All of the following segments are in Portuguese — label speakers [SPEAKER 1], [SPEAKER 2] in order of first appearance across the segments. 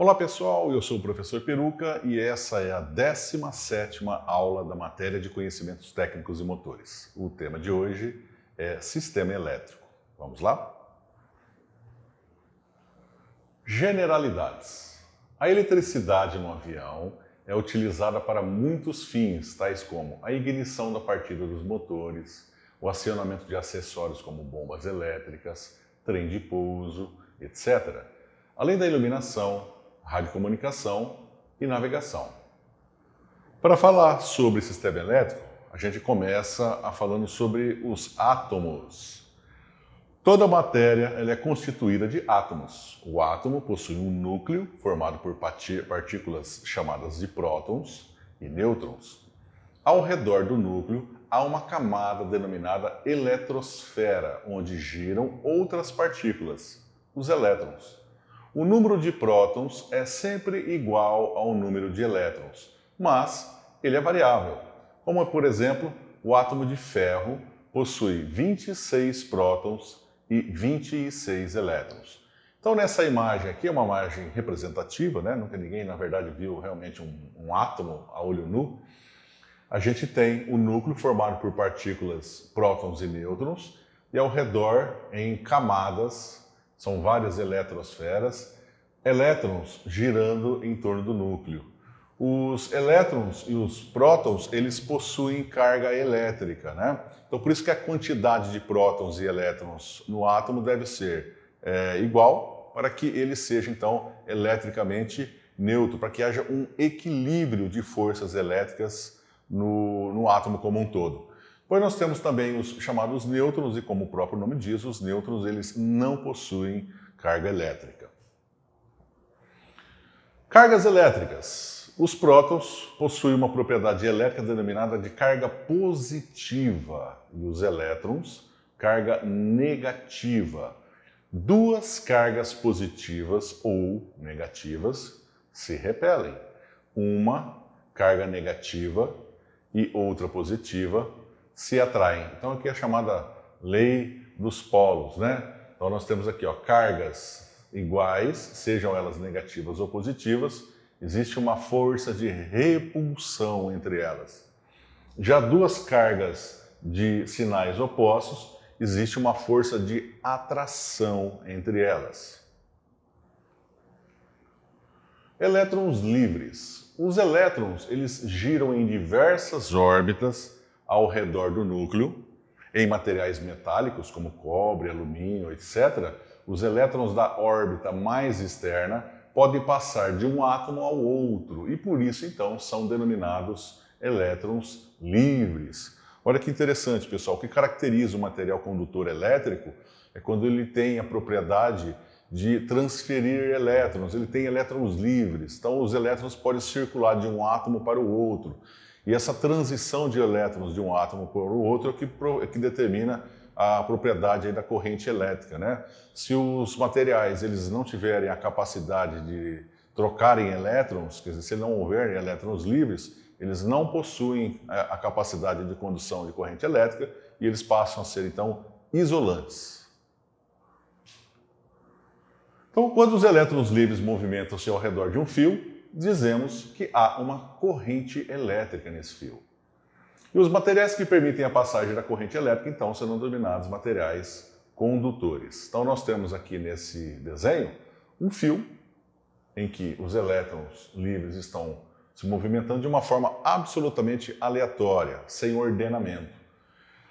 [SPEAKER 1] Olá pessoal, eu sou o professor Peruca e essa é a 17ª aula da matéria de Conhecimentos Técnicos e Motores. O tema de hoje é Sistema Elétrico. Vamos lá? Generalidades. A eletricidade no avião é utilizada para muitos fins, tais como a ignição da partida dos motores, o acionamento de acessórios como bombas elétricas, trem de pouso, etc., além da iluminação, radiocomunicação e navegação. Para falar sobre sistema elétrico, a gente começa falando sobre os átomos. Toda matéria ela é constituída de átomos. O átomo possui um núcleo formado por partículas chamadas de prótons e nêutrons. Ao redor do núcleo há uma camada denominada eletrosfera, onde giram outras partículas, os elétrons. O número de prótons é sempre igual ao número de elétrons, mas ele é variável, como por exemplo, o átomo de ferro possui 26 prótons e 26 elétrons. Então nessa imagem aqui, é uma imagem representativa, né? Nunca ninguém na verdade viu realmente um átomo a olho nu. A gente tem o núcleo formado por partículas prótons e nêutrons e ao redor em camadas, são várias eletrosferas, elétrons girando em torno do núcleo. Os elétrons e os prótons, eles possuem carga elétrica, né? Então por isso que a quantidade de prótons e elétrons no átomo deve ser igual para que ele seja então eletricamente neutro, para que haja um equilíbrio de forças elétricas no átomo como um todo. Pois nós temos também os chamados nêutrons e, como o próprio nome diz, os nêutrons eles não possuem carga elétrica. Cargas elétricas. Os prótons possuem uma propriedade elétrica denominada de carga positiva e os elétrons, carga negativa. Duas cargas positivas ou negativas se repelem. Uma carga negativa e outra positiva se atraem. Então aqui é a chamada lei dos polos, né? Então nós temos aqui, ó, cargas iguais, sejam elas negativas ou positivas, existe uma força de repulsão entre elas. Já duas cargas de sinais opostos, existe uma força de atração entre elas. Elétrons livres. Os elétrons, eles giram em diversas órbitas ao redor do núcleo. Em materiais metálicos, como cobre, alumínio, etc., os elétrons da órbita mais externa podem passar de um átomo ao outro e, por isso, então, são denominados elétrons livres. Olha que interessante, pessoal. O que caracteriza o material condutor elétrico é quando ele tem a propriedade de transferir elétrons, ele tem elétrons livres. Então, os elétrons podem circular de um átomo para o outro. E essa transição de elétrons de um átomo para o outro é que determina a propriedade da corrente elétrica, né? Se os materiais eles não tiverem a capacidade de trocarem elétrons, quer dizer, se não houver elétrons livres, eles não possuem a capacidade de condução de corrente elétrica e eles passam a ser, então, isolantes. Então, quando os elétrons livres movimentam-se ao redor de um fio, dizemos que há uma corrente elétrica nesse fio. E os materiais que permitem a passagem da corrente elétrica, então, serão denominados materiais condutores. Então, nós temos aqui nesse desenho um fio em que os elétrons livres estão se movimentando de uma forma absolutamente aleatória, sem ordenamento.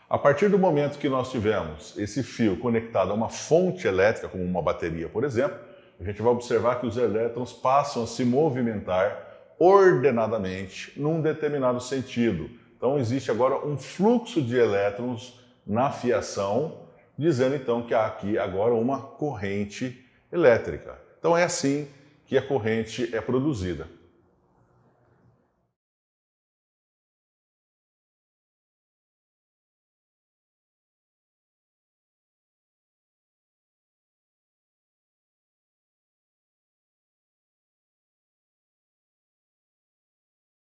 [SPEAKER 1] A partir do momento que nós tivemos esse fio conectado a uma fonte elétrica, como uma bateria, por exemplo, a gente vai observar que os elétrons passam a se movimentar ordenadamente num determinado sentido. Então existe agora um fluxo de elétrons na fiação, dizendo então que há aqui agora uma corrente elétrica. Então é assim que a corrente é produzida.